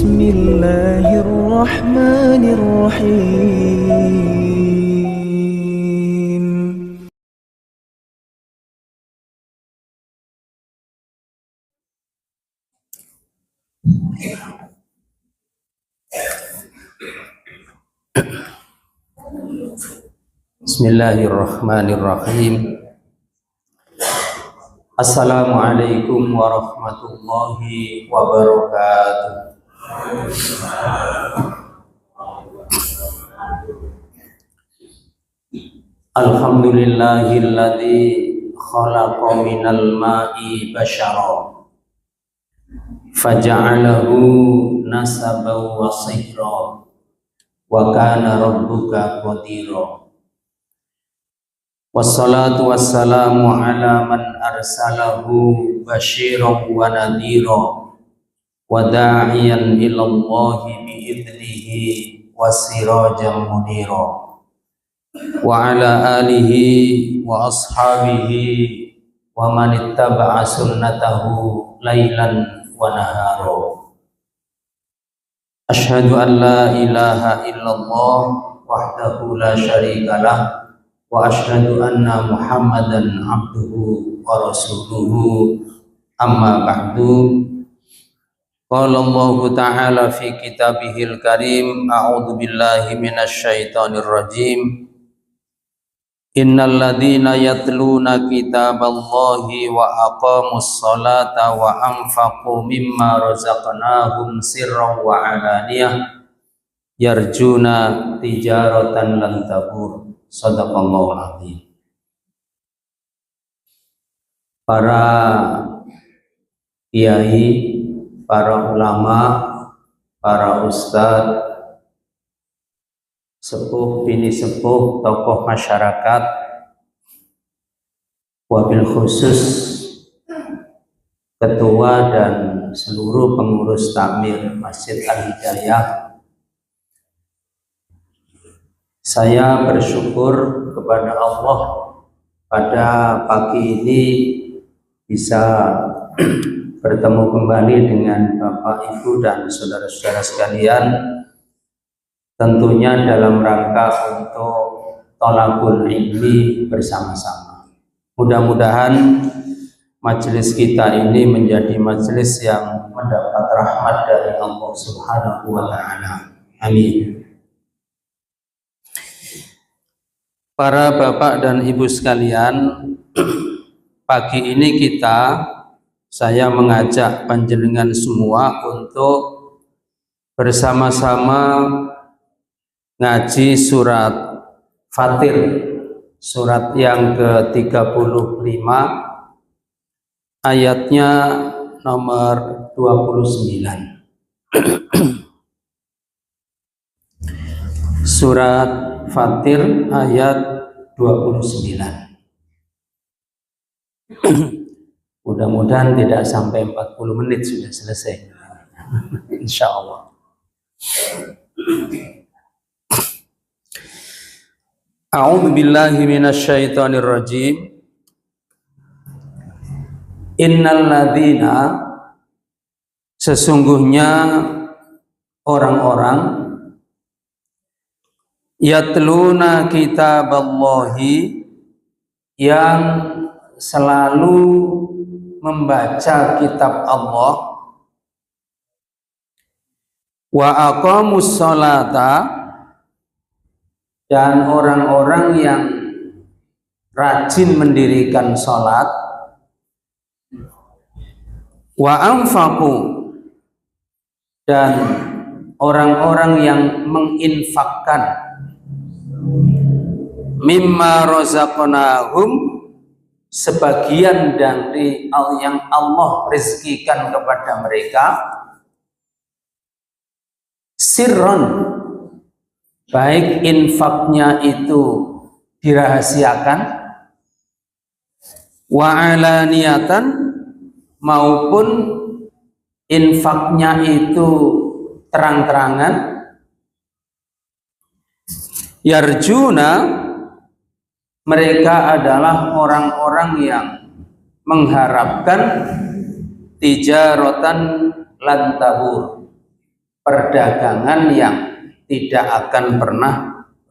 بسم الله الرحمن الرحيم. Bismillahirrahmanirrahim. Assalamualaikum warahmatullahi wabarakatuh. Alhamdulillahilladzi khalaqa minal ma'i basyara faja'alahu nasaban wa sihra wa kana rabbuka qadira. Wassalatu wassalamu ala man arsalahu basyiran wa nadhira wa da'iyan ilallahi bi'idnihi wa sirajan munira wa ala alihi wa ashabihi wa man ittaba'a sunnatahu lailan wa nahara. Asyhadu an la ilaha illallah wahdahu la syarikalah wa asyhadu anna Muhammadan abduhu wa rasuluhu, amma ba'du. Qala Allah ta'ala fi kitabihil karim, a'udzu billahi minasy syaithanir rajim. Innal ladzina yatluna kitaballahi wa aqamus salata wa anfaqu mimma razaqnahum sirran wa alaniyah yarjuna tijaratan lan tabur. Shadaqallahul azim. Para kiai, para ulama, para ustadz, sepuh bini sepuh, tokoh masyarakat, wabil khusus ketua dan seluruh pengurus takmir Masjid Al-Hidayah. Saya bersyukur kepada Allah pada pagi ini bisa bertemu kembali dengan Bapak Ibu dan saudara-saudara sekalian, tentunya dalam rangka untuk thalabul ilmi bersama-sama. Mudah-mudahan majelis kita ini menjadi majelis yang mendapat rahmat dari Allah Subhanahu wa taala. Amin. Para bapak dan ibu sekalian, pagi ini saya mengajak panjenengan semua untuk bersama-sama ngaji surat Fatir, surat yang ke-35, ayatnya nomor 29. Surat Fatir ayat 29. Mudah-mudahan tidak sampai 40 menit sudah selesai. Insya Allah. A'udzu billahi minasy syaithanir rajim. Innal ladzina, sesungguhnya orang-orang yatluna kitaballahi, yang selalu membaca kitab Allah, wa aqamus sholata, dan orang-orang yang rajin mendirikan sholat, wa anfaqu, dan orang-orang yang menginfakkan mimma razaqnahum, sebagian dari yang Allah rezekikan kepada mereka, sirron, baik infaknya itu dirahasiakan, wa alaniyatan, maupun infaknya itu terang-terangan, yarjuna, mereka adalah orang-orang yang mengharapkan tijaratan lan tabur, perdagangan yang tidak akan pernah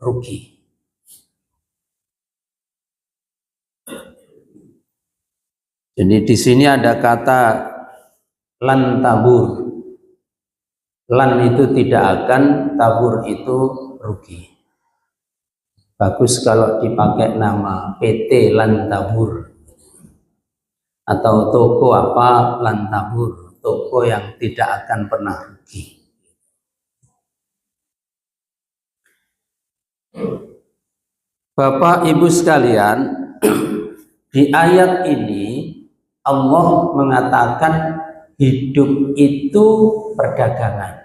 rugi. Jadi di sini ada kata lan tabur. Lan itu tidak akan, tabur itu rugi. Bagus kalau dipakai nama PT Lan Tabur atau toko apa Lan Tabur, toko yang tidak akan pernah rugi. Bapak Ibu sekalian, di ayat ini Allah mengatakan hidup itu perdagangan.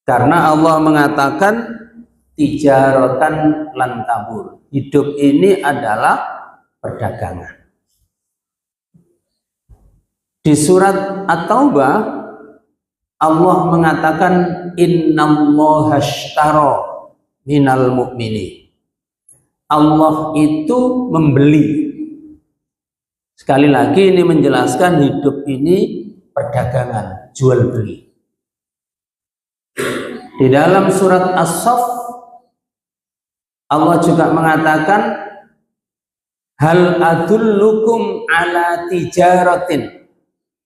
Karena Allah mengatakan tijaratan lan tabur. Hidup ini adalah perdagangan. Di surat At-Taubah Allah mengatakan innallaha ashtara minal mu'minin. Allah itu membeli. Sekali lagi ini menjelaskan hidup ini perdagangan, jual beli. Di dalam surat As-Saff Allah juga mengatakan hal adullukum ala tijaratin,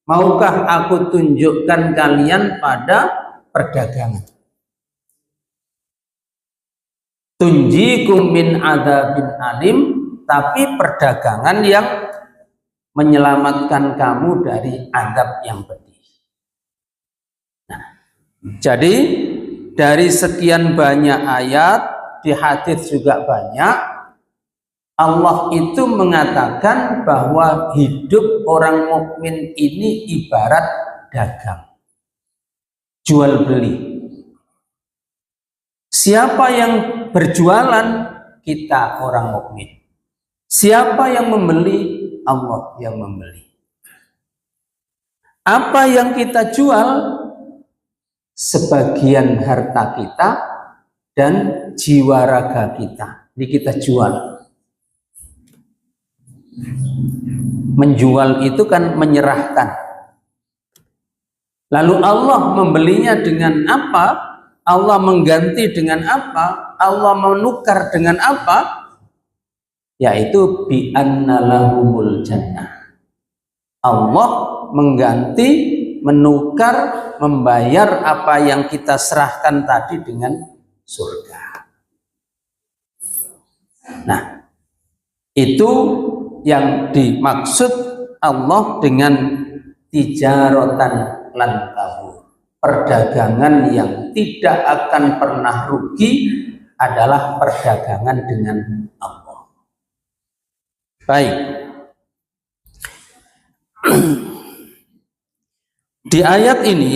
maukah aku tunjukkan kalian pada perdagangan, tunjikum min adzabin alim, tapi perdagangan yang menyelamatkan kamu dari azab yang pedih. Nah, jadi dari sekian banyak ayat, di hadis juga banyak, Allah itu mengatakan bahwa hidup orang mukmin ini ibarat dagang, jual beli. Siapa yang berjualan? Kita orang mukmin. Siapa yang membeli? Allah yang membeli. Apa yang kita jual? Sebagian harta kita dan jiwa raga kita. Ini kita jual. Menjual itu kan menyerahkan. Lalu Allah membelinya dengan apa? Allah mengganti dengan apa? Allah menukar dengan apa? Yaitu bi anna lahumul jannah. Allah mengganti, menukar, membayar apa yang kita serahkan tadi dengan surga. Nah, itu yang dimaksud Allah dengan tijaratan lan tabur. Perdagangan yang tidak akan pernah rugi adalah perdagangan dengan Allah. Baik. Di ayat ini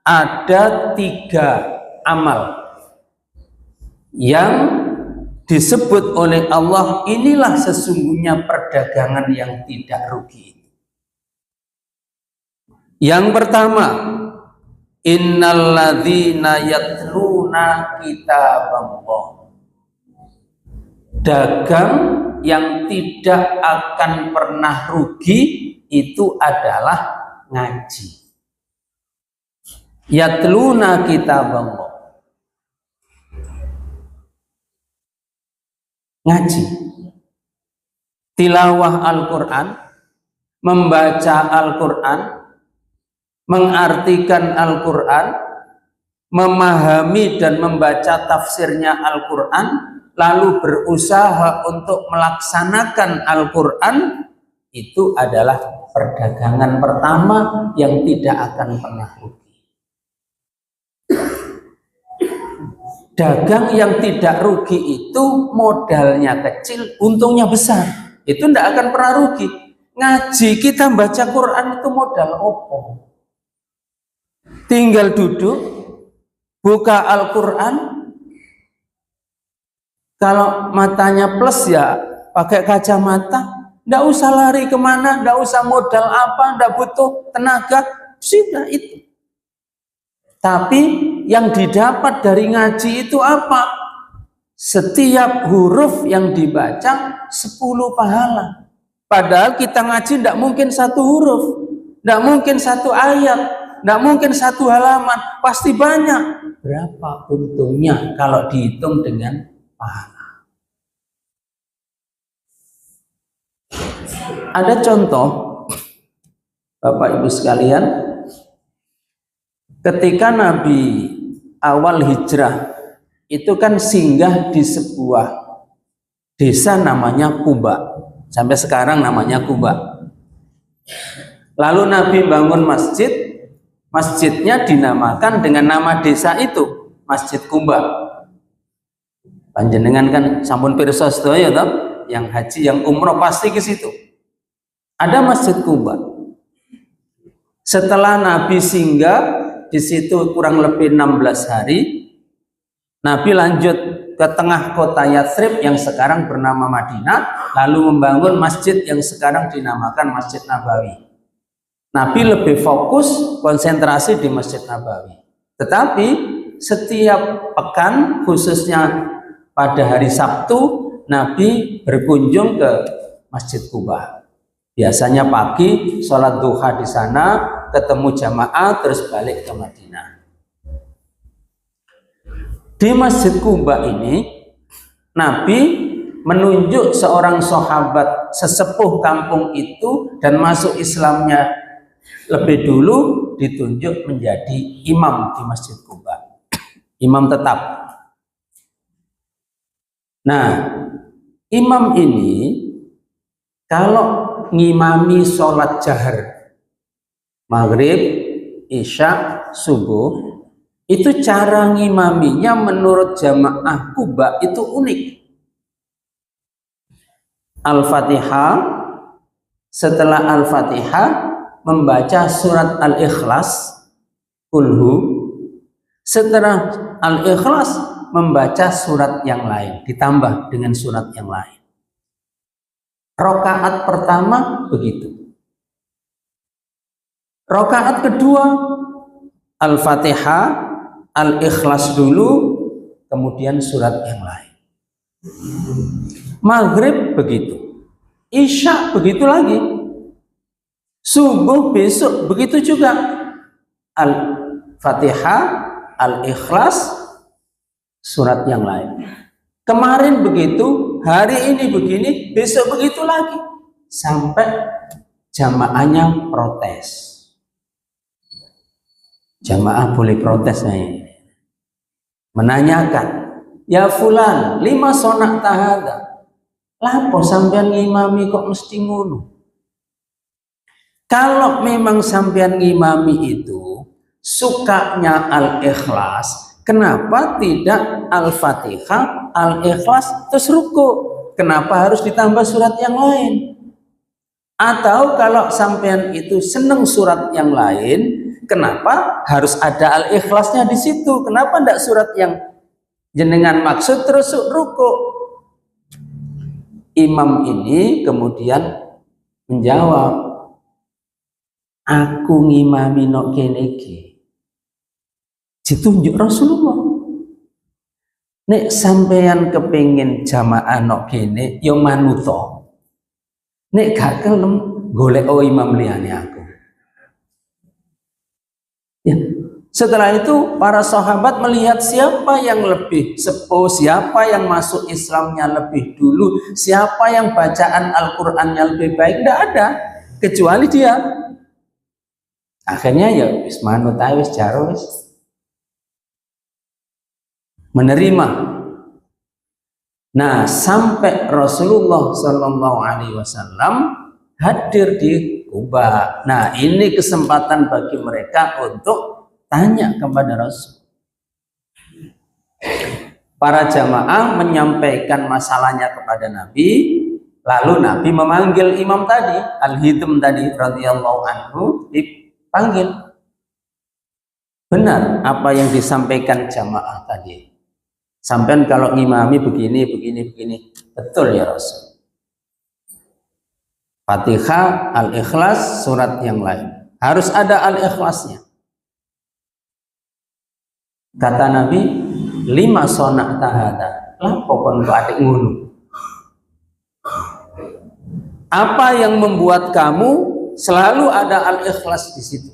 ada 3 amal yang disebut oleh Allah, inilah sesungguhnya perdagangan yang tidak rugi. Yang pertama, innalladzina yatluna kitaballah. Dagang yang tidak akan pernah rugi itu adalah ngaji. Yatluna kitaballah. Ngaji. Tilawah Al-Quran, membaca Al-Quran, mengartikan Al-Quran, memahami dan membaca tafsirnya Al-Quran, lalu berusaha untuk melaksanakan Al-Quran, itu adalah perdagangan pertama yang tidak akan pernah rugi. Dagang yang tidak rugi itu modalnya kecil, untungnya besar. Itu tidak akan pernah rugi. Ngaji, kita baca Quran itu modal opo. Tinggal duduk, buka Al-Quran. Kalau matanya plus ya pakai kacamata, nggak usah lari kemana, nggak usah modal apa, nggak butuh tenaga, sudah itu. Tapi yang didapat dari ngaji itu apa? Setiap huruf yang dibaca 10 pahala. Padahal kita ngaji tidak mungkin 1 huruf. Tidak mungkin satu ayat, tidak mungkin satu halaman, pasti banyak. Berapa untungnya kalau dihitung dengan pahala? Ada contoh, Bapak Ibu sekalian, ketika Nabi awal hijrah itu kan singgah di sebuah desa namanya Kuba. Sampai sekarang namanya Kuba. Lalu Nabi bangun masjid, masjidnya dinamakan dengan nama desa itu, Masjid Kuba. Panjenengan kan sampun pirsa sedaya toh, yang haji, yang umroh pasti ke situ. Ada Masjid Kuba. Setelah Nabi singgah di situ kurang lebih 16 hari, Nabi lanjut ke tengah kota Yathrib yang sekarang bernama Madinah, lalu membangun masjid yang sekarang dinamakan Masjid Nabawi. Nabi lebih fokus konsentrasi di Masjid Nabawi. Tetapi setiap pekan, khususnya pada hari Sabtu, Nabi berkunjung ke Masjid Kuba. Biasanya pagi sholat duha di sana, ketemu jamaah, terus balik ke Madinah. Di Masjid Kuba ini, Nabi menunjuk seorang sahabat sesepuh kampung itu dan masuk Islamnya lebih dulu, ditunjuk menjadi imam di Masjid Kuba. Imam tetap. Nah, imam ini kalau ngimami sholat jahar, maghrib, isya, subuh, itu cara ngimaminya menurut jamaah Kuba itu unik. Al-Fatihah, setelah Al-Fatihah membaca surat Al-Ikhlas, Kulhu. Setelah Al-Ikhlas membaca surat yang lain, ditambah dengan surat yang lain. Rakaat pertama begitu. Rakaat kedua Al-Fatihah, Al-Ikhlas dulu, kemudian surat yang lain. Maghrib begitu, Isya begitu lagi, subuh besok begitu juga. Al-Fatihah, Al-Ikhlas, surat yang lain. Kemarin begitu, hari ini begini, besok begitu lagi, sampai jamaahnya protes. Jamaah boleh protes nih, menanyakan, ya fulan, 5 sonak tahada, lapo sampean ngimami kok mesti ngono? Kalau memang sampean ngimami itu sukanya Al-Ikhlas, kenapa tidak Al-Fatihah, Al-Ikhlas terus ruku? Kenapa harus ditambah surat yang lain? Atau kalau sampean itu seneng surat yang lain, kenapa harus ada Al-Ikhlasnya di situ? Kenapa tidak surat yang jenengan maksud terus ruku? Imam ini kemudian menjawab, aku ngimami nok kene iki ditunjuk Rasulullah. Nek sampeyan kepengin jamaah nok kene yo manuto. Nek gak kelem golek imam liyane aku. Ya. Setelah itu para sahabat melihat siapa yang lebih sepuh, siapa yang masuk Islamnya lebih dulu, siapa yang bacaan Al-Qur'annya lebih baik, tidak ada kecuali dia. Akhirnya ya wis manut ae wis jaro wis. Menerima. Nah, sampai Rasulullah Shallallahu Alaihi Wasallam hadir di Kuba. Nah, ini kesempatan bagi mereka untuk tanya kepada Rasul. Para jamaah menyampaikan masalahnya kepada Nabi, lalu Nabi memanggil imam tadi, Al-Hidm tadi radhiyallahu anhu, dipanggil. Benar apa yang disampaikan jamaah tadi. Sampai kalau ngimami begini. Betul ya Rasul. Fatihah, Al-Ikhlas, surat yang lain. Harus ada Al-Ikhlasnya. Kata Nabi, 5 sonak tahada. Lah pokoknya adik ngunu. Apa yang membuat kamu selalu ada al-ikhlas di situ.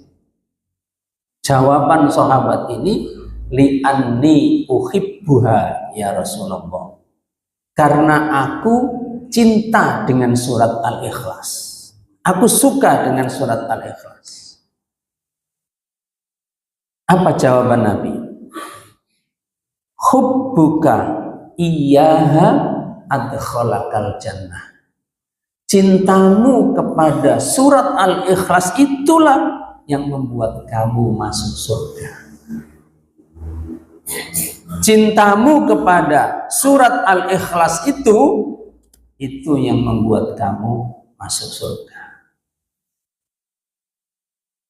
Jawaban sahabat ini, li'anni uhibbuha ya Rasulullah. Karena aku cinta dengan surat Al-Ikhlas. Aku suka dengan surat Al-Ikhlas. Apa jawaban Nabi? Hubbuka iyyaha adkhalakal jannah. Cintamu kepada surat Al-Ikhlas itulah yang membuat kamu masuk surga. Cintamu kepada surat Al-Ikhlas itu yang membuat kamu masuk surga.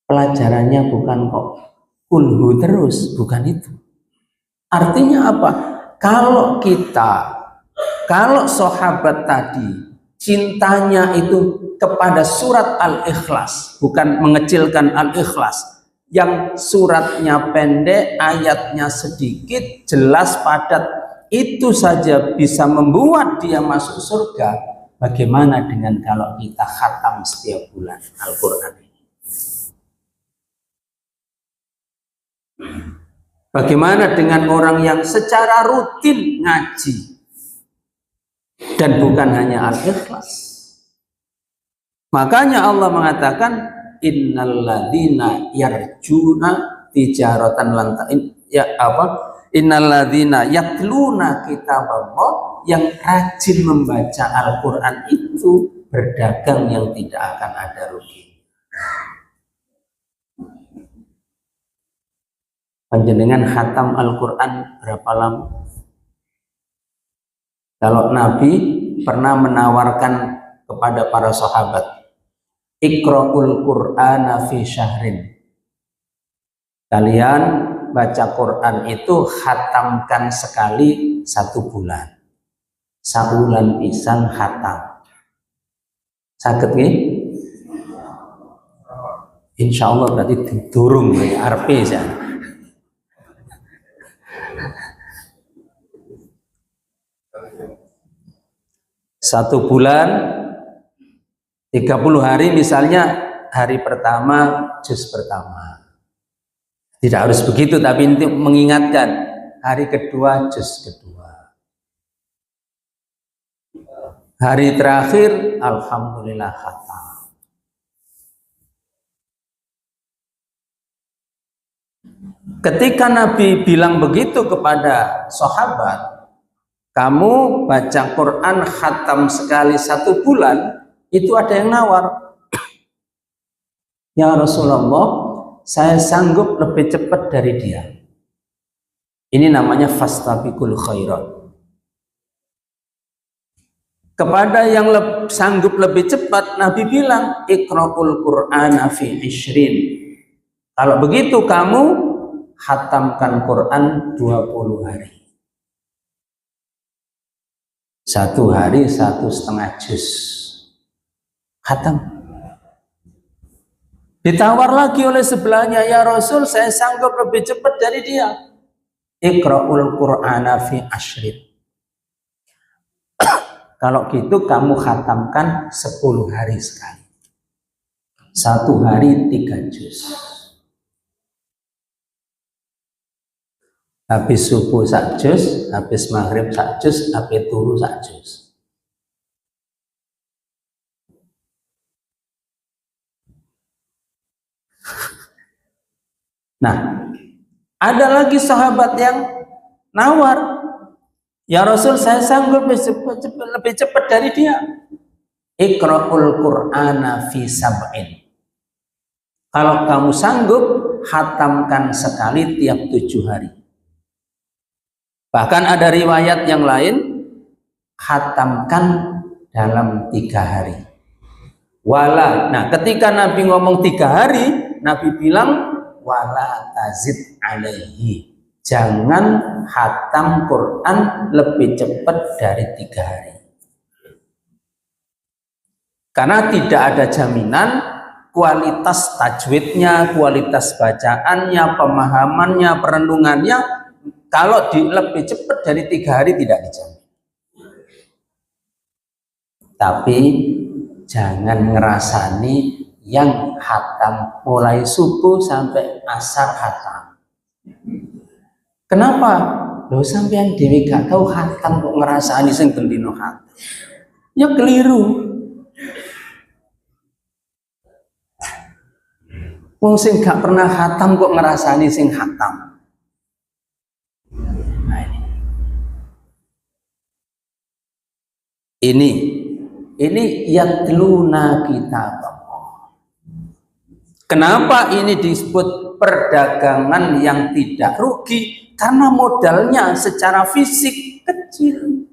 Pelajarannya bukan kok kulhu terus, bukan itu. Artinya apa? Kalau sahabat tadi cintanya itu kepada surat Al-Ikhlas, bukan mengecilkan Al-Ikhlas, yang suratnya pendek, ayatnya sedikit, jelas padat, itu saja bisa membuat dia masuk surga. Bagaimana dengan kalau kita khatam setiap bulan Al-Quran ini? Bagaimana dengan orang yang secara rutin ngaji dan bukan hanya Al-Ikhlas? Makanya Allah mengatakan, innalladzina yarjuna tijaratan lantain ya apa? Innalladzina yatluna kitaballah, yang rajin membaca Al-Qur'an itu berdagang yang tidak akan ada rugi. Panjenengan khatam Al-Qur'an berapa lama? Kalau Nabi pernah menawarkan kepada para sahabat, Iqra'ul Qur'ana fi syahrin. Kalian baca Quran itu khatamkan sekali 1 bulan. Sabulan pisan khatam. Saged nggih? Insyaallah berarti didurung dari arep ya. Satu bulan 30 hari, misalnya hari pertama juz pertama. Tidak harus begitu, tapi untuk mengingatkan, hari kedua juz kedua. Hari terakhir alhamdulillah khatam. Ketika Nabi bilang begitu kepada sahabat, kamu baca Quran khatam sekali 1 bulan, itu ada yang nawar, ya Rasulullah, saya sanggup lebih cepat dari dia. Ini namanya fastabiqul khairat. Kepada yang sanggup lebih cepat, Nabi bilang, Iqra'ul Qur'ana fi 20. Kalau begitu kamu khatamkan Quran 20 hari. 1 hari 1,5 juz. Khatam. Ditawar lagi oleh sebelahnya, ya Rasul, saya sanggup lebih cepat dari dia. Iqra'ul Qur'ana fi 20. Kalau gitu kamu khatamkan 10 hari sekali. 1 hari 3 juz. Habis subuh 1 juz, habis maghrib 1 juz, habis turu 1 juz. Nah, ada lagi sahabat yang nawar, ya Rasul, saya sanggup lebih cepat dari dia. Iqra'ul Qur'ana fi 7. Kalau kamu sanggup, khatamkan sekali tiap 7 hari. Bahkan ada riwayat yang lain, khatamkan dalam 3 hari. Nah, ketika Nabi ngomong 3 hari, Nabi bilang, wala tazid alaihi, jangan khatam Quran lebih cepat dari 3 hari. Karena tidak ada jaminan kualitas tajwidnya, kualitas bacaannya, pemahamannya, perenungannya, kalau lebih cepat dari 3 hari tidak dijamin. Tapi jangan ngerasani yang hatam, mulai subuh sampai asar hatam. Kenapa? Loh sampean dhewe gak tau hatam kok ngrasani sing bendino hatam. Ya keliru. Wong sing gak pernah hatam kok ngrasani sing hatam. Nah, ini yatluna kitab Allah. Kenapa ini disebut perdagangan yang tidak rugi? Karena modalnya secara fisik kecil,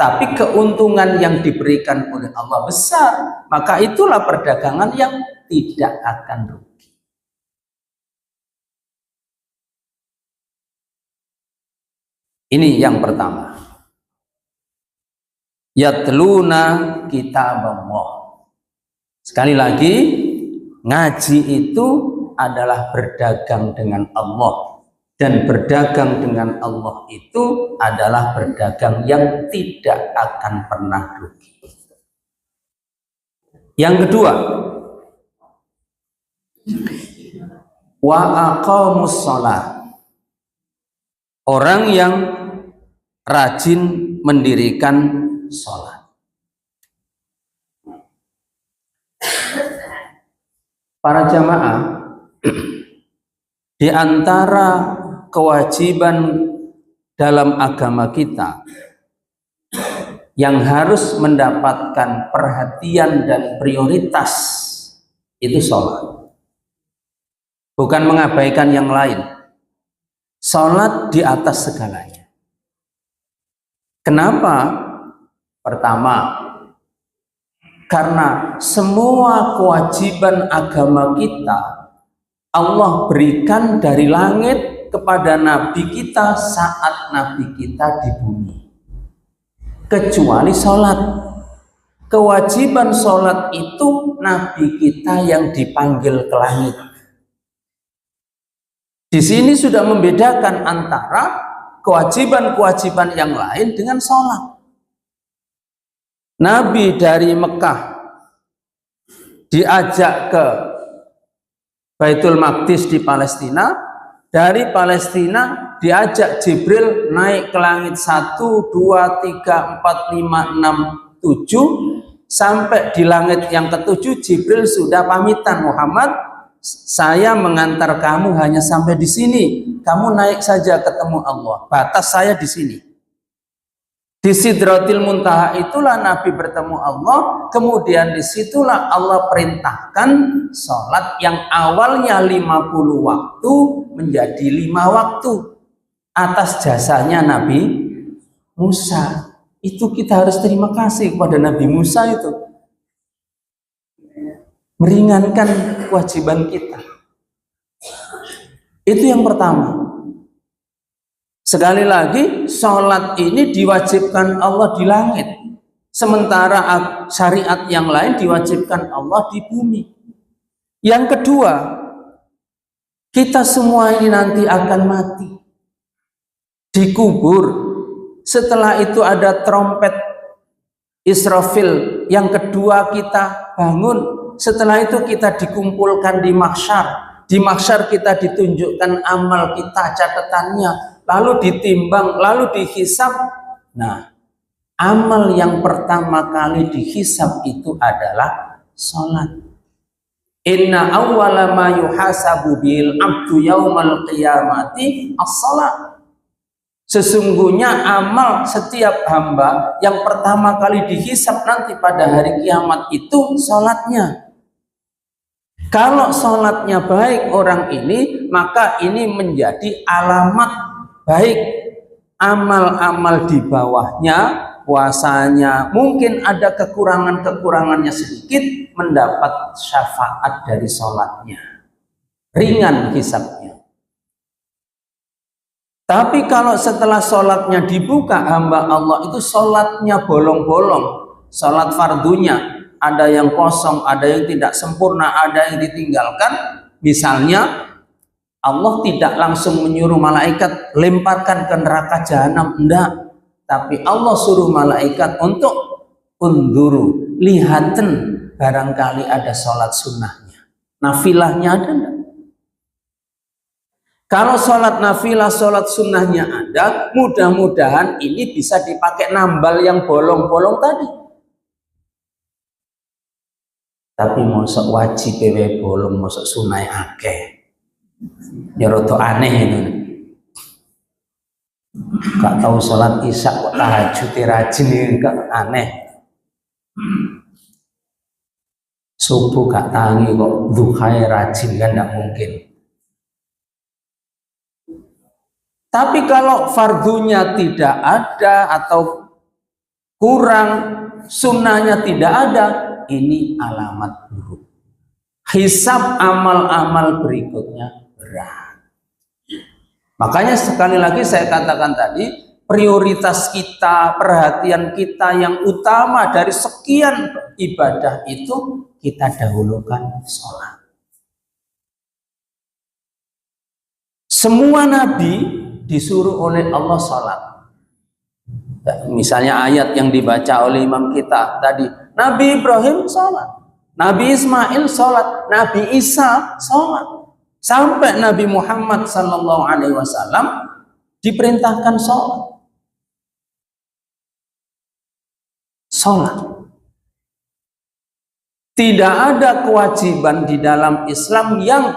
tapi keuntungan yang diberikan oleh Allah besar. Maka itulah perdagangan yang tidak akan rugi. Ini yang pertama. Yatluna kitab Allah. Sekali lagi, ngaji itu adalah berdagang dengan Allah. Dan berdagang dengan Allah itu adalah berdagang yang tidak akan pernah rugi. Yang kedua, wa aqamus shalah. Orang yang rajin mendirikan sholat. Para jamaah, di antara kewajiban dalam agama kita yang harus mendapatkan perhatian dan prioritas itu sholat. Bukan mengabaikan yang lain. Sholat di atas segalanya. Kenapa? Pertama, karena semua kewajiban agama kita Allah berikan dari langit kepada Nabi kita saat Nabi kita di bumi, kecuali sholat. Kewajiban sholat itu Nabi kita yang dipanggil ke langit. Di sini sudah membedakan antara kewajiban-kewajiban yang lain dengan sholat. Nabi dari Mekah diajak ke Baitul Maqdis di Palestina. Dari Palestina diajak Jibril naik ke langit 1, 2, 3, 4, 5, 6, 7. Sampai di langit yang ke-7 Jibril sudah pamitan, Muhammad, saya mengantar kamu hanya sampai di sini. Kamu naik saja ketemu Allah. Batas saya di sini. Di Sidratil Muntaha itulah Nabi bertemu Allah. Kemudian disitulah Allah perintahkan sholat yang awalnya 50 waktu menjadi 5 waktu atas jasanya Nabi Musa. Itu kita harus terima kasih kepada Nabi Musa itu. Meringankan kewajiban kita. Itu yang pertama. Sekali lagi, sholat ini diwajibkan Allah di langit. Sementara syariat yang lain diwajibkan Allah di bumi. Yang kedua, kita semua ini nanti akan mati. Dikubur. Setelah itu ada trompet Israfil. Yang kedua kita bangun. Setelah itu kita dikumpulkan di mahsyar. Di mahsyar kita ditunjukkan amal kita, catatannya. Lalu ditimbang, lalu dihisab. Nah, amal yang pertama kali dihisab itu adalah sholat. Inna awwala ma yuhasabu bil abdu yaumal qiyamati as-shalat. Sesungguhnya amal setiap hamba yang pertama kali dihisab nanti pada hari kiamat itu sholatnya. Kalau sholatnya baik orang ini, maka ini menjadi alamat baik. Amal-amal di bawahnya, puasanya, mungkin ada kekurangannya sedikit, mendapat syafaat dari sholatnya. Ringan hisabnya. Tapi kalau setelah sholatnya dibuka, hamba Allah itu sholatnya bolong-bolong. Sholat fardunya, ada yang kosong, ada yang tidak sempurna, ada yang ditinggalkan. Misalnya, Allah tidak langsung menyuruh malaikat lemparkan ke neraka jahanam, enggak. Tapi Allah suruh malaikat untuk unduru, lihaten barangkali ada sholat sunnahnya. Nafilahnya ada enggak? Kalau sholat nafilah, sholat sunnahnya ada, mudah-mudahan ini bisa dipakai nambal yang bolong-bolong tadi. Tapi mosok wajib bolong, mosok sunnah akeh. Ya rada aneh itu. Gak tahu sholat isya kok tahajud rajin ini, gak aneh. Subuh gak tangi kok duhai rajin, kan gak mungkin. Tapi kalau fardunya tidak ada atau kurang, sunnahnya tidak ada, ini alamat buruk. Hisab amal-amal berikutnya berat. Makanya sekali lagi saya katakan tadi, prioritas kita, perhatian kita yang utama dari sekian ibadah itu kita dahulukan sholat. Semua nabi disuruh oleh Allah sholat. Misalnya ayat yang dibaca oleh imam kita tadi, Nabi Ibrahim sholat, Nabi Ismail sholat, Nabi Isa sholat, sampai Nabi Muhammad SAW diperintahkan sholat. Sholat. Tidak ada kewajiban di dalam Islam yang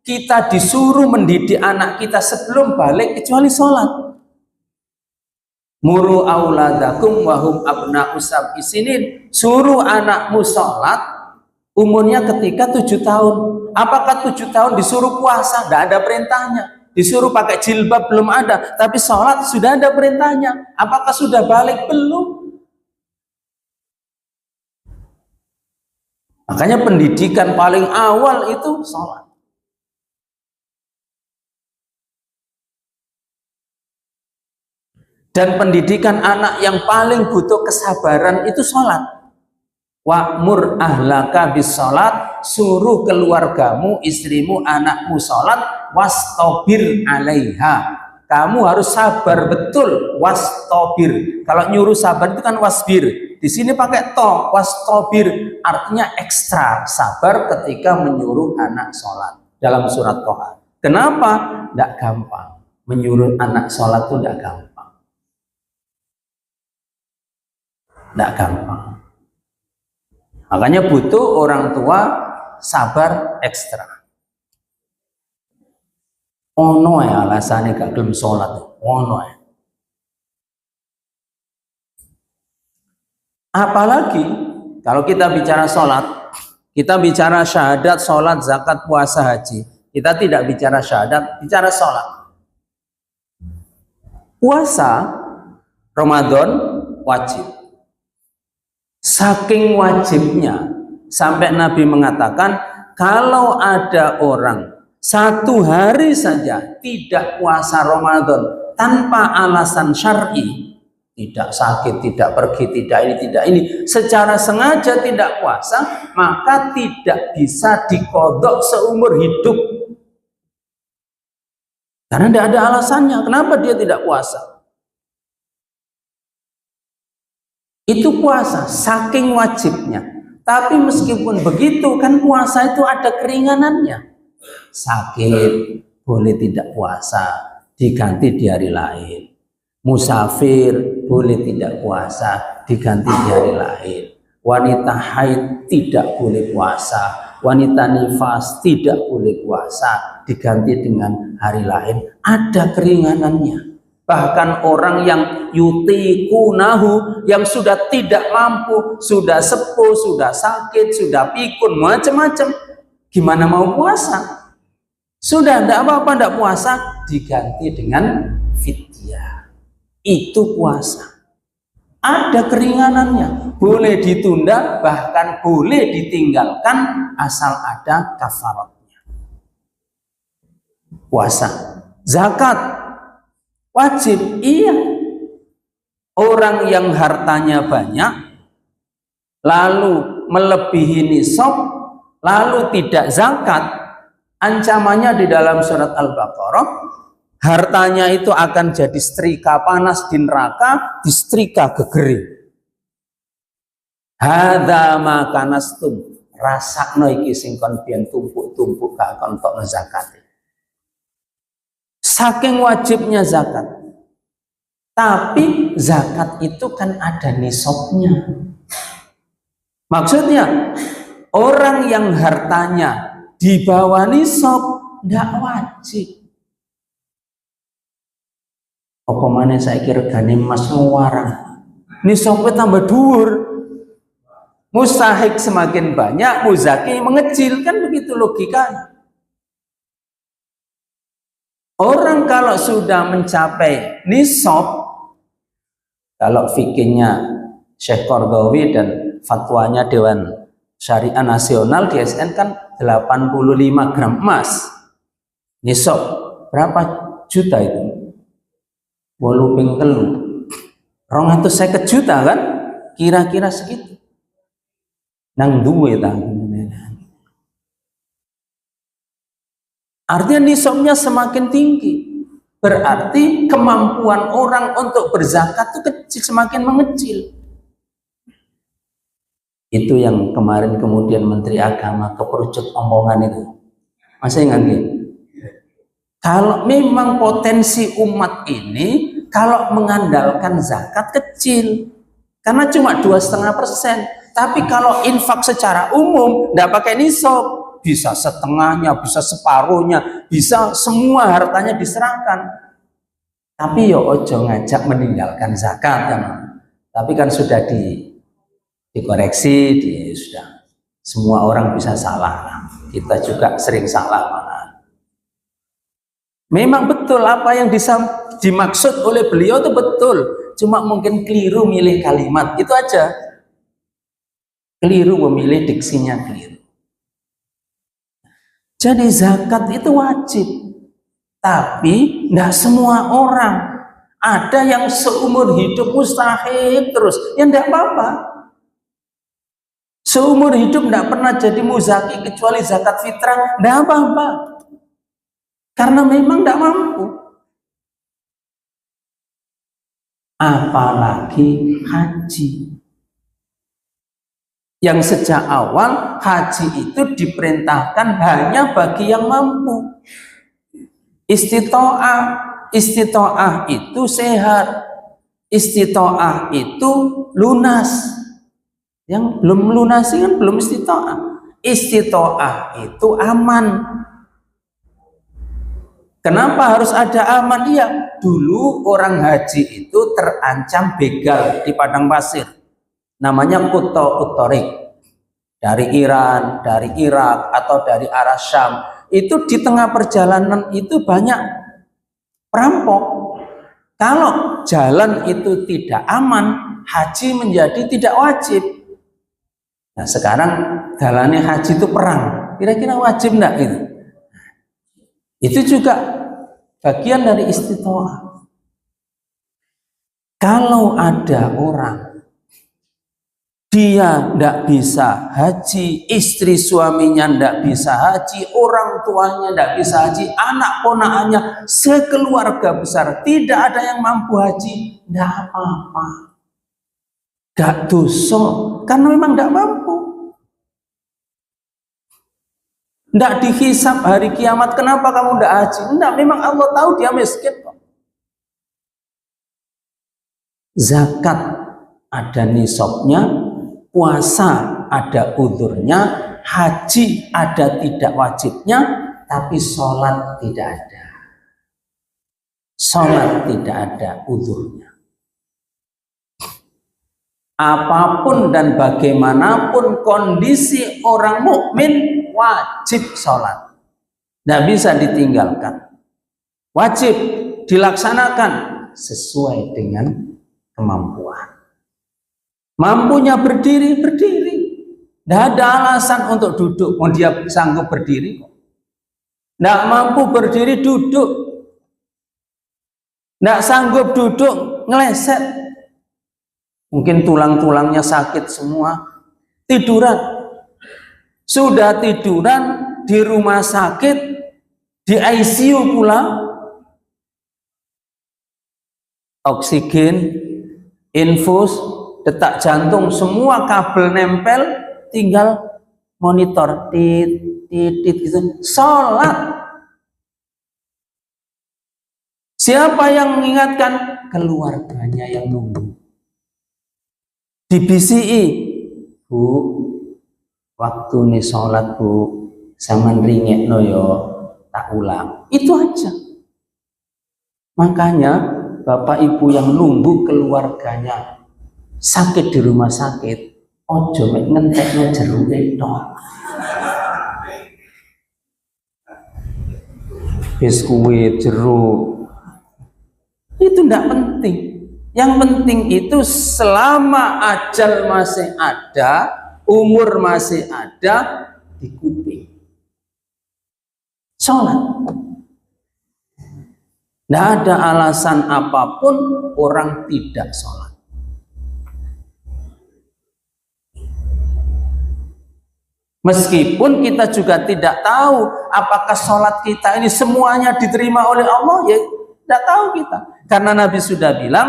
kita disuruh mendidik anak kita sebelum balik kecuali sholat. Muru auladakum wahum abna'u sab'i sinin. Suruh anakmu sholat umurnya ketika 7 tahun. Apakah 7 tahun disuruh puasa? Tidak ada perintahnya. Disuruh pakai jilbab belum ada, tapi sholat sudah ada perintahnya. Apakah sudah balik? Belum. Makanya pendidikan paling awal itu sholat. Dan pendidikan anak yang paling butuh kesabaran itu sholat. Wa'mur ahlaka bis sholat, suruh keluargamu, istrimu, anakmu sholat, wastobir alaiha. Kamu harus sabar betul, wastobir. Kalau nyuruh sabar itu kan wasbir. Di sini pakai to, wastobir, artinya ekstra sabar ketika menyuruh anak sholat dalam surat Toha. Kenapa? Tidak gampang. Menyuruh anak sholat itu tidak gampang. Tidak gampang. Makanya butuh orang tua sabar ekstra. Ono ya alasannya gak gelem sholat. Ono ya. Apalagi kalau kita bicara sholat, kita bicara syahadat, sholat, zakat, puasa, haji. Kita tidak bicara syahadat, bicara sholat. Puasa Ramadan wajib. Saking wajibnya sampai Nabi mengatakan kalau ada orang 1 hari saja tidak puasa Ramadan tanpa alasan syar'i, tidak sakit, tidak pergi, tidak ini, tidak ini, secara sengaja tidak puasa, maka tidak bisa dikodok seumur hidup. Karena tidak ada alasannya kenapa dia tidak puasa. Itu puasa, saking wajibnya. Tapi meskipun begitu, kan puasa itu ada keringanannya. Sakit, boleh tidak puasa, diganti di hari lain. Musafir, boleh tidak puasa, diganti di hari lain. Wanita haid tidak boleh puasa. Wanita nifas tidak boleh puasa, diganti dengan hari lain. Ada keringanannya. Bahkan orang yang yutikunahu, yang sudah tidak mampu, sudah sepuh, sudah sakit, sudah pikun, macam-macam, gimana mau puasa? Sudah tidak apa-apa, tidak puasa, diganti dengan fidyah. Itu puasa. Ada keringanannya, boleh ditunda, bahkan boleh ditinggalkan asal ada kafaratnya. Puasa. Zakat wajib, iya. Orang yang hartanya banyak, lalu melebihi nisab, lalu tidak zakat, ancamannya di dalam surat Al-Baqarah, hartanya itu akan jadi setrika panas di neraka, disetrika gegeri. Hadza ma kanastum, rasakno iki sing kon biyen tumpuk-tumpuk gak kon tokno zakat. Saking wajibnya zakat. Tapi zakat itu kan ada nisabnya. Maksudnya orang yang hartanya di bawah nisab nggak wajib. Apa mana saya kira regane emas ngewarang. Nisabnya tambah dhuwur. Mustahik semakin banyak, muzaki mengecil, kan begitu logikanya. Orang kalau sudah mencapai nisab, kalau fikihnya Syekh Qardawi dan fatwanya Dewan Syariah Nasional DSN kan 85 gram emas. Nisab berapa juta itu? 250 juta kan? Kira-kira segitu. Nang duwe ta. Artinya nisabnya semakin tinggi. Berarti kemampuan orang untuk berzakat itu kecil, semakin mengecil. Itu yang kemarin kemudian Menteri Agama keperucut omongan itu. Masih ingat ya? Kalau memang potensi umat ini kalau mengandalkan zakat kecil, karena cuma 2,5%. Tapi kalau infak secara umum tidak pakai nisab, bisa setengahnya, bisa separuhnya, bisa semua hartanya diserahkan. Tapi ya ojo ngajak meninggalkan zakat kan. Tapi kan sudah dikoreksi, sudah semua orang bisa salah. Kita juga sering salah malah. Memang betul apa yang dimaksud oleh beliau itu betul, cuma mungkin keliru milih kalimat, itu aja. Keliru memilih diksinya, keliru. Jadi zakat itu wajib, tapi tidak semua orang. Ada yang seumur hidup mustahil terus, ya tidak apa-apa. Seumur hidup tidak pernah jadi muzaki kecuali zakat fitrah, tidak apa-apa. Karena memang tidak mampu. Apalagi haji. Yang sejak awal haji itu diperintahkan hanya bagi yang mampu. Istito'ah itu sehat. Istito'ah itu lunas. Yang belum lunasi kan belum istito'ah. Istito'ah itu aman. Kenapa harus ada aman? Iya, dulu orang haji itu terancam begal di padang pasir. Namanya Kuto Utorik. Dari Iran, dari Irak, atau dari arah Syam. Itu di tengah perjalanan itu banyak perampok. Kalau jalan itu tidak aman, haji menjadi tidak wajib. Nah sekarang jalannya haji itu perang. Kira-kira wajib enggak itu? Itu juga bagian dari istitoah. Kalau ada orang dia tidak bisa haji, istri suaminya tidak bisa haji, orang tuanya tidak bisa haji, anak ponakannya sekeluarga besar tidak ada yang mampu haji, tidak apa-apa, tidak dosa, karena memang tidak mampu. Tidak dihisab hari kiamat, kenapa kamu tidak haji? Tidak, memang Allah tahu dia miskin kok. Zakat ada nisabnya, puasa ada uzurnya, haji ada tidak wajibnya, tapi sholat tidak ada. Sholat tidak ada uzurnya. Apapun dan bagaimanapun kondisi orang mukmin wajib sholat. Tidak bisa ditinggalkan. Wajib dilaksanakan sesuai dengan kemampuan. Mampunya berdiri, berdiri. Tidak ada alasan untuk duduk. Oh, dia sanggup berdiri kok. Tidak mampu berdiri, duduk. Tidak sanggup duduk, ngeleset. Mungkin tulang-tulangnya sakit semua. Tiduran. Sudah tiduran di rumah sakit, di ICU pula. Oksigen, infus, detak jantung, semua kabel nempel, tinggal monitor tit gitu. Sholat. Siapa yang mengingatkan? Keluarganya yang nunggu. Di BCI, Bu, waktu nih sholat Bu, zaman ringek no yo, tak ulang. Itu aja. Makanya Bapak Ibu yang nunggu keluarganya sakit di rumah sakit, ojo mek ngentekno jeruk itu. Biskuit, jeruk, itu tidak penting. Yang penting itu selama ajal masih ada, umur masih ada, di kuping sholat. Tidak ada alasan apapun orang tidak sholat. Meskipun kita juga tidak tahu apakah sholat kita ini semuanya diterima oleh Allah, ya tidak tahu kita. Karena Nabi sudah bilang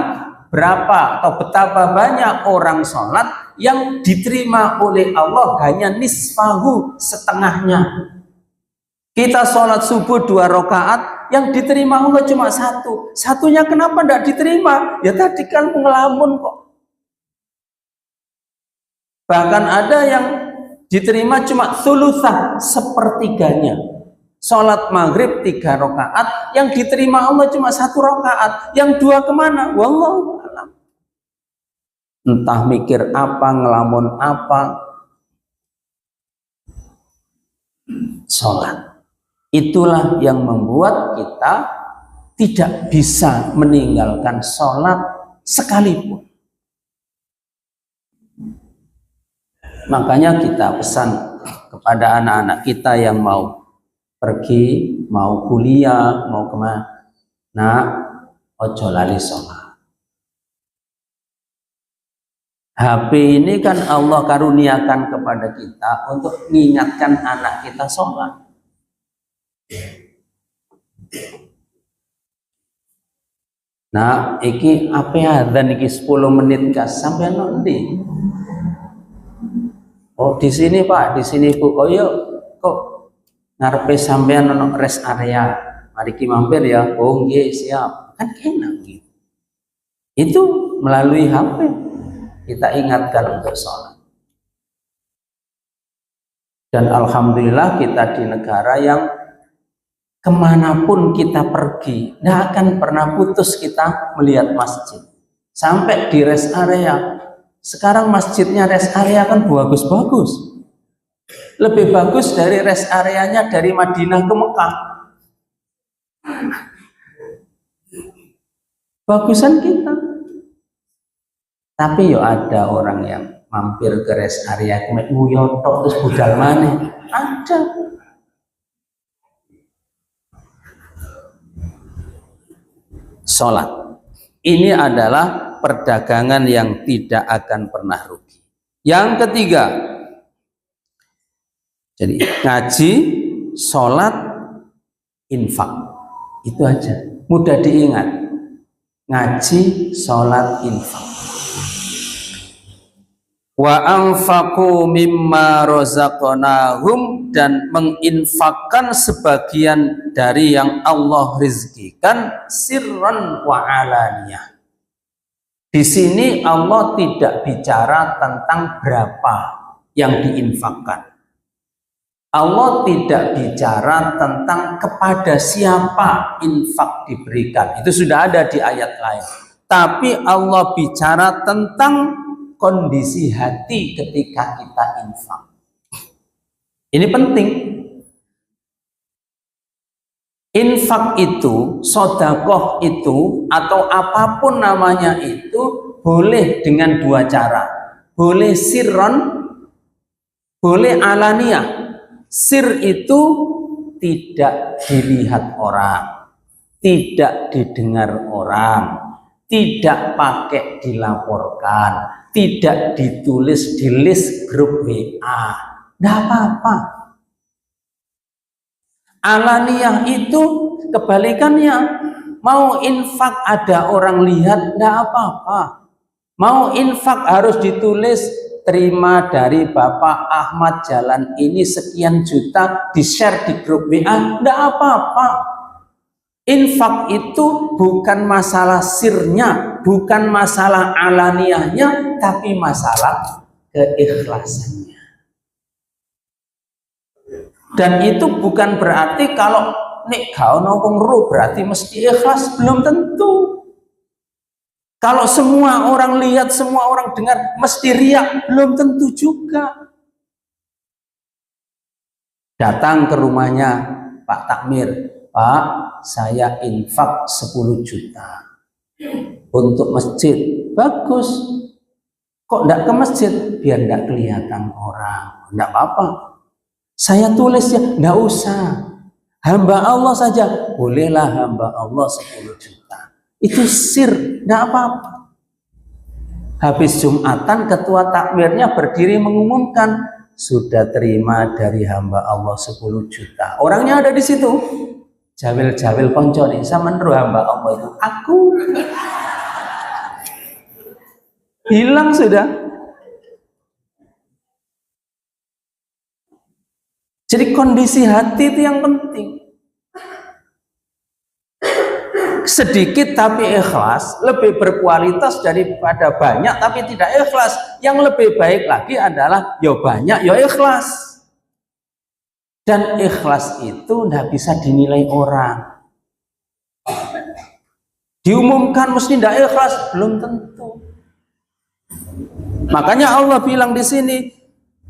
berapa atau betapa banyak orang sholat yang diterima oleh Allah hanya nisfahu, setengahnya. Kita sholat subuh 2 rakaat, yang diterima Allah cuma 1. Satunya kenapa tidak diterima? Ya tadi kan ngelamun kok. Bahkan ada yang diterima cuma sulusah, sepertiganya. Sholat maghrib 3 rakaat, yang diterima Allah cuma 1 rakaat, yang 2 kemana? Wallahu a'lam. Entah mikir apa, ngelamun apa. Sholat. Itulah yang membuat kita tidak bisa meninggalkan sholat sekalipun. Makanya kita pesan kepada anak-anak kita yang mau pergi, mau kuliah, mau kemana, nah, ojo lali sholat. HP ini kan Allah karuniakan kepada kita untuk mengingatkan anak kita sholat. Nah, iki apa ya? Dan iki 10 menit kas sampai nanti. Oh, di sini Pak, di sini Bu. Oh yuk, kok ngarepe sampean ono rest area. Mari kita mampir ya. Oh nggih, siap. Kan enak gitu. Itu melalui HP kita ingatkan untuk sholat. Dan alhamdulillah kita di negara yang kemanapun kita pergi, tidak akan pernah putus kita melihat masjid. Sampai di rest area. Sekarang masjidnya rest area kan bagus-bagus. Lebih bagus dari rest areanya dari Madinah ke Mekah. Bagusan kita. Tapi yo ada orang yang mampir ke rest area nguyotok terus budal maneh. Ada. Sholat ini adalah perdagangan yang tidak akan pernah rugi. Yang ketiga, jadi ngaji, sholat, infak, itu aja, mudah diingat. Ngaji, sholat, infak. Wa anfaqu mimma razaqnahum, dan menginfakkan sebagian dari yang Allah rizkikan, sirran wa alaniyah. Di sini Allah tidak bicara tentang berapa yang diinfakkan. Allah tidak bicara tentang kepada siapa infak diberikan. Itu sudah ada di ayat lain. Tapi Allah bicara tentang kondisi hati ketika kita infak. Ini penting. Infak itu, sodakoh itu, atau apapun namanya itu, boleh dengan 2 cara. Boleh sirron, boleh alaniyah. Sir itu tidak dilihat orang, tidak didengar orang, tidak pakai dilaporkan, tidak ditulis di list grup WA. Tidak apa-apa. Alaniyah itu kebalikannya. Mau infak ada orang lihat, tidak apa-apa. Mau infak harus ditulis, terima dari Bapak Ahmad jalan ini sekian juta, di-share di grup WA, enggak apa-apa. Infak itu bukan masalah sirnya, bukan masalah alaniyahnya, tapi masalah keikhlasannya. Dan itu bukan berarti kalau nek gak ono wong ro berarti mesti ikhlas, belum tentu. Kalau semua orang lihat, semua orang dengar mesti riak, belum tentu juga. Datang ke rumahnya Pak Takmir, Pak, saya infak 10 juta untuk masjid. Bagus. Kok enggak ke masjid? Biar enggak kelihatan orang. Enggak apa-apa. Saya tulis ya, enggak usah. Hamba Allah saja. Bolehlah hamba Allah 10 juta. Itu sir, enggak apa-apa. Habis Jumatan, ketua takmirnya berdiri mengumumkan, sudah terima dari hamba Allah 10 juta. Orangnya ada di situ. Jawil-jawil konco nih, sama menurut hamba Allah itu aku. Hilang sudah. Jadi kondisi hati itu yang penting. Sedikit tapi ikhlas lebih berkualitas daripada banyak tapi tidak ikhlas. Yang lebih baik lagi adalah ya banyak ya ikhlas. Dan ikhlas itu tidak bisa dinilai orang. Diumumkan mesti tidak ikhlas, belum tentu. Makanya Allah bilang di sini,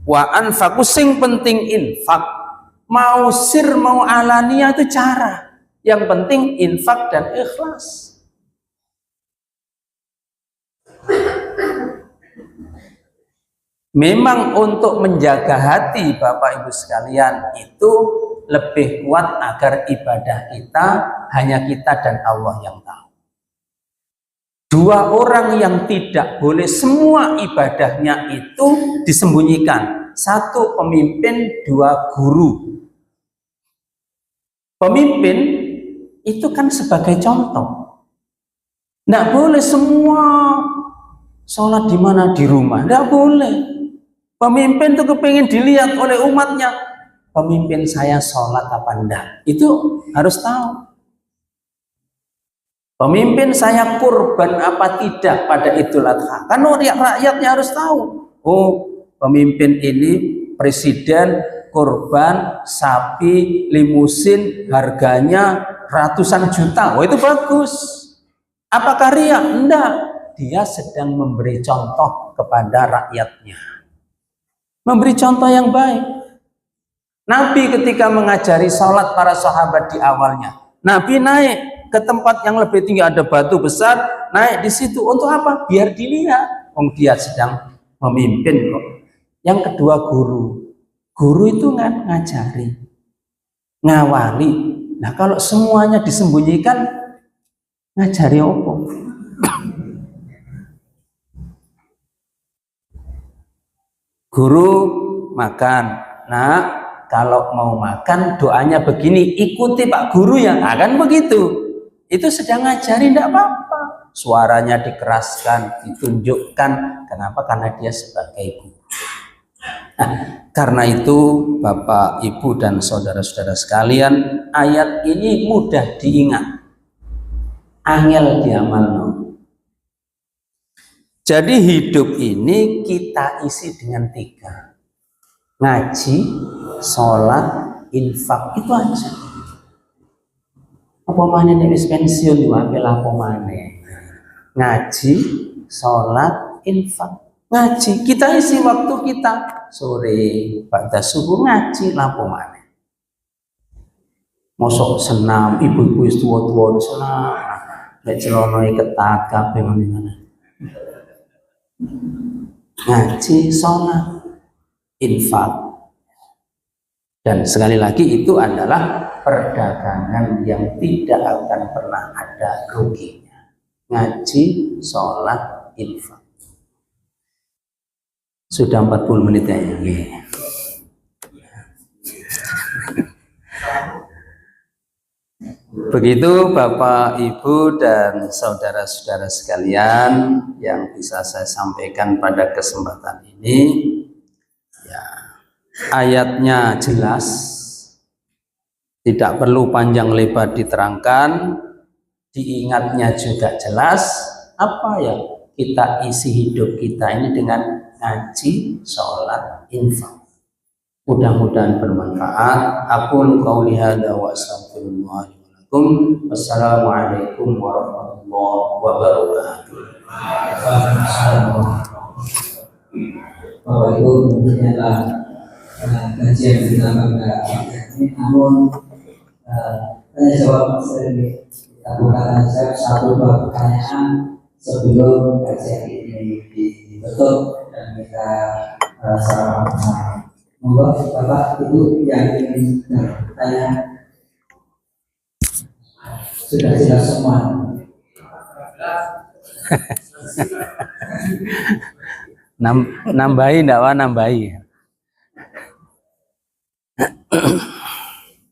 wa anfaqu, sing penting infak. Mau sir mau alania itu cara. Yang penting infak dan ikhlas. Memang untuk menjaga hati Bapak Ibu sekalian itu lebih kuat agar ibadah kita hanya kita dan Allah yang tahu. Dua orang yang tidak boleh semua ibadahnya itu disembunyikan. Satu pemimpin, dua guru. Pemimpin itu kan sebagai contoh. Tidak boleh semua sholat di mana, di rumah. Tidak boleh. Pemimpin itu kepingin dilihat oleh umatnya. Pemimpin saya sholat apa enggak? Itu harus tahu. Pemimpin saya kurban apa tidak pada Idul Adha. Kan rakyatnya harus tahu. Oh, pemimpin ini presiden kurban sapi limusin harganya ratusan juta. Oh, itu bagus. Apakah riya? Enggak. Dia sedang memberi contoh kepada rakyatnya. Memberi contoh yang baik. Nabi ketika mengajari sholat para sahabat di awalnya, Nabi naik ke tempat yang lebih tinggi, ada batu besar, naik di situ untuk apa? Biar dilihat. Dia sedang memimpin kok. Yang kedua guru. Guru itu ngajari, ngawali. Nah kalau semuanya disembunyikan, ngajari apa? Guru makan. Nah kalau mau makan doanya begini, ikuti Pak Guru yang akan begitu. Itu sedang ngajari, tidak apa-apa. Suaranya dikeraskan, ditunjukkan. Kenapa? Karena dia sebagai guru. Nah, karena itu Bapak, Ibu, dan saudara-saudara sekalian, ayat ini mudah diingat. Angel diamalno. Jadi hidup ini kita isi dengan 3. Ngaji, sholat, infak, itu aja. Apa mana nek wis pensiun diwakil apa mana? Ngaji, sholat, infak. Ngaji, kita isi waktu kita sore, pada subuh ngaji lapo mana? Mosok senam, ibu-ibu wis tua-tua senam, nek celana ketat kabeh mana? Ngaji, sholat, infak. Dan sekali lagi itu adalah perdagangan yang tidak akan pernah ada ruginya. Ngaji, sholat, infak. Sudah 40 menit ya. Begitu Bapak, Ibu, dan saudara-saudara sekalian yang bisa saya sampaikan pada kesempatan ini. Ya, ayatnya jelas, tidak perlu panjang lebar diterangkan, diingatnya juga jelas. Apa yang kita isi hidup kita ini dengan ngaji, sholat, infak. Mudah-mudahan bermanfaat. Aku qauli hadza wa astaghfirullah. Wassalamualaikum warahmatullahi wabarakatuh. Bapak Ibu, ternyata kajian kita pada ini, namun saya jawab sendiri. Kita bukan saya satu dua pertanyaan sebelum kajian ini ditutup dan kita sama-sama. Monggo Bapak Ibu yang ingin bertanya. Sudah jelas semua. Nambahi enggak, Wah? Nambahi.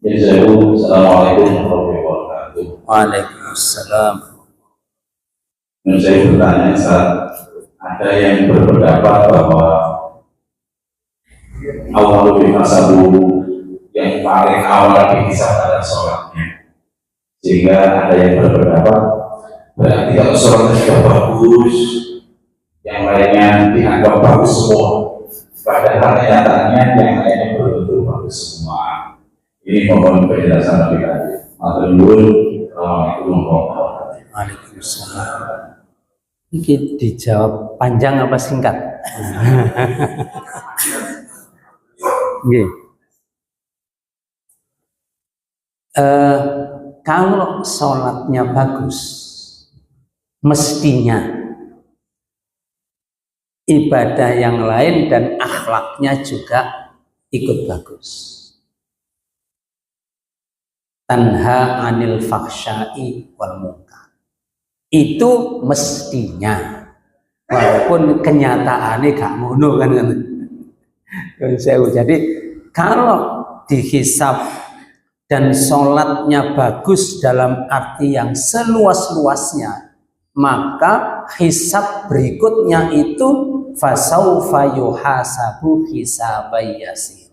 Assalamualaikum warahmatullahi wabarakatuh. Waalaikumsalam. Saya bertanya, ada yang berpendapat bahwa awal bihasabu yang paling awal dihisab adalah sholatnya, sehingga ada yang berpendapat berarti kalau sholatnya sudah bagus, yang lainnya dianggap bagus semua, padahal nyatanya yang lainnya belum tentu bagus semua. Ini mohon penjelasan lebih lanjut. Assalamualaikum warahmatullahi wabarakatuh. Waalaikumsalam. Ini dijawab panjang apa singkat? Kalau sholatnya bagus, mestinya ibadah yang lain dan akhlaknya juga ikut bagus. Tanha anil fakhsya'i wal munkar. Itu mestinya, walaupun kenyataannya gak ngono kan. Jadi kalau dihisab dan sholatnya bagus dalam arti yang seluas-luasnya, maka hisab berikutnya itu fasaufa yuhasabu hisabai yasir.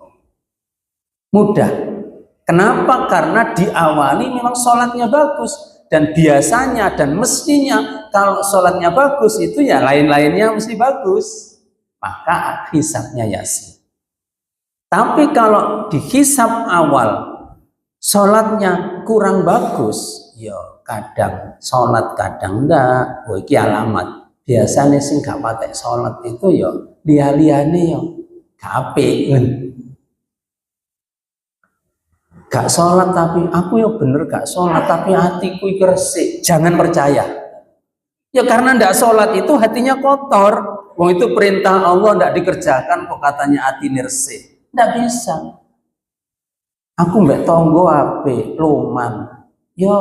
Mudah. Kenapa? Karena diawali memang sholatnya bagus, dan biasanya dan mestinya kalau sholatnya bagus itu ya lain-lainnya mesti bagus, maka hisabnya yasir. Tapi kalau dihisab awal sholatnya kurang bagus, ya kadang sholat kadang enggak. Oh, iki alamat. Biasanya sing gak patek sholat itu ya liya-liyane ya gak apik. Gak sholat tapi aku ya bener gak sholat tapi hatiku iki resik. Jangan percaya. Ya karena ndak sholat itu hatinya kotor. Wong itu perintah Allah ndak dikerjakan kok katanya hati resik. Ndak bisa. Aku mbak tonggo ape luman. Yo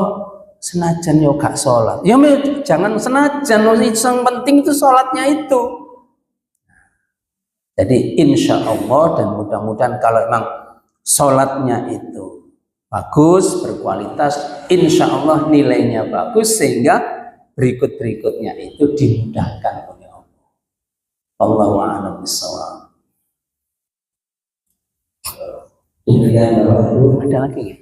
senajan yo gak sholat. Ya jangan senajan. Yang penting itu sholatnya itu. Jadi insya Allah dan mudah-mudahan kalau memang sholatnya itu bagus, berkualitas, insya Allah nilainya bagus sehingga berikut-berikutnya itu dimudahkan oleh Allah. Wallahu a'lam bishawab. Ada lagi ya?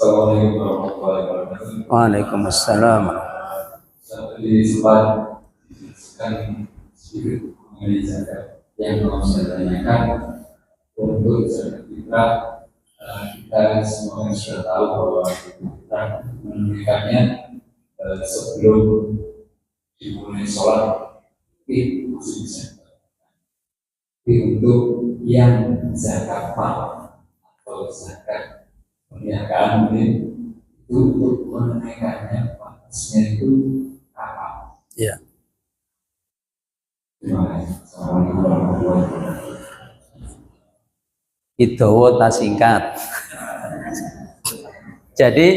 Assalamualaikum warahmatullahi wabarakatuh. Waalaikumsalam. Di sempat disebutkan sedikit mengenai zakat yang mau saya tanyakan. Untuk zakat fitrah, kita semuanya sudah tahu bahwa kita menunaikannya sebelum dimulai sholat itu masih bisa. Tapi untuk yang zakat mal atau zakat perniagaan ini itu untuk menunaikannya batasnya itu apa? Ya. Terima kasih. Assalamualaikum warahmatullahi wabarakatuh. Itu tak singkat. Jadi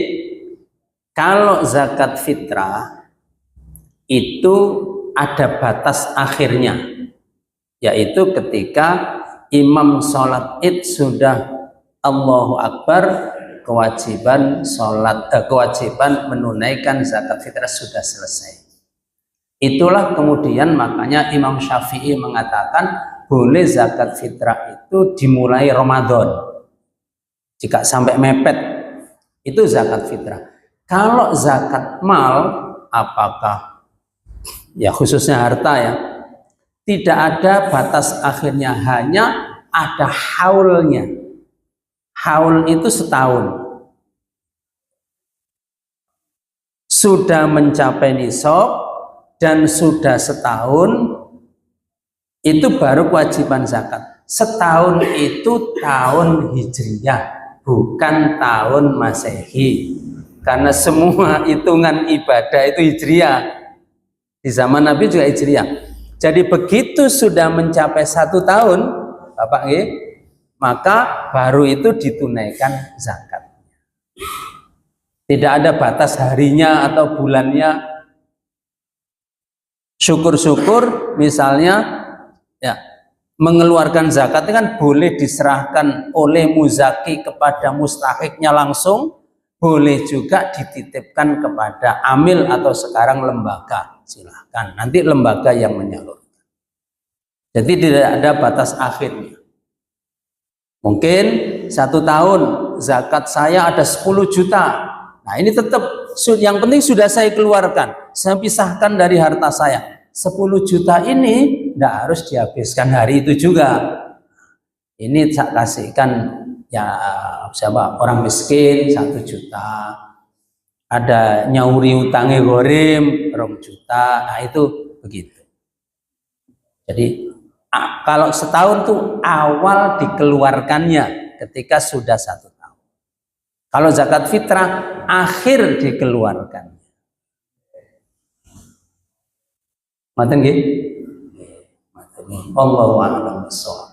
kalau zakat fitrah itu ada batas akhirnya, yaitu ketika imam sholat id sudah Allahu Akbar, kewajiban menunaikan zakat fitrah sudah selesai. Itulah kemudian makanya Imam Syafi'i mengatakan boleh zakat fitrah itu dimulai Ramadan. Jika sampai mepet itu zakat fitrah. Kalau zakat mal, apakah ya khususnya harta ya, tidak ada batas akhirnya, hanya ada haulnya. Haul itu setahun. Sudah mencapai nisab dan sudah setahun, itu baru kewajiban zakat. Setahun itu tahun Hijriyah, bukan tahun Masehi. Karena semua hitungan ibadah itu Hijriyah. Di zaman Nabi juga Hijriyah. Jadi begitu sudah mencapai 1 tahun, Bapak nggih, maka baru itu ditunaikan zakat. Tidak ada batas harinya atau bulannya. Syukur-syukur misalnya ya, mengeluarkan zakat kan boleh diserahkan oleh muzaki kepada mustahiknya langsung, boleh juga dititipkan kepada amil atau sekarang lembaga. Silahkan, nanti lembaga yang menyalurkan. Jadi tidak ada batas akhirnya. Mungkin 1 tahun zakat saya ada 10 juta. Nah ini tetap, yang penting sudah saya keluarkan, saya pisahkan dari harta saya. 10 juta ini tidak harus dihabiskan hari itu juga. Ini saya kasihkan ya siapa, orang miskin 1 juta. Ada nyauri utangnya gorim 2 juta. Nah itu begitu. Jadi kalau setahun tuh awal dikeluarkannya ketika sudah 1 tahun. Kalau zakat fitrah akhir dikeluarkan. Ngoten nggih? Allahu a'lam bishawab.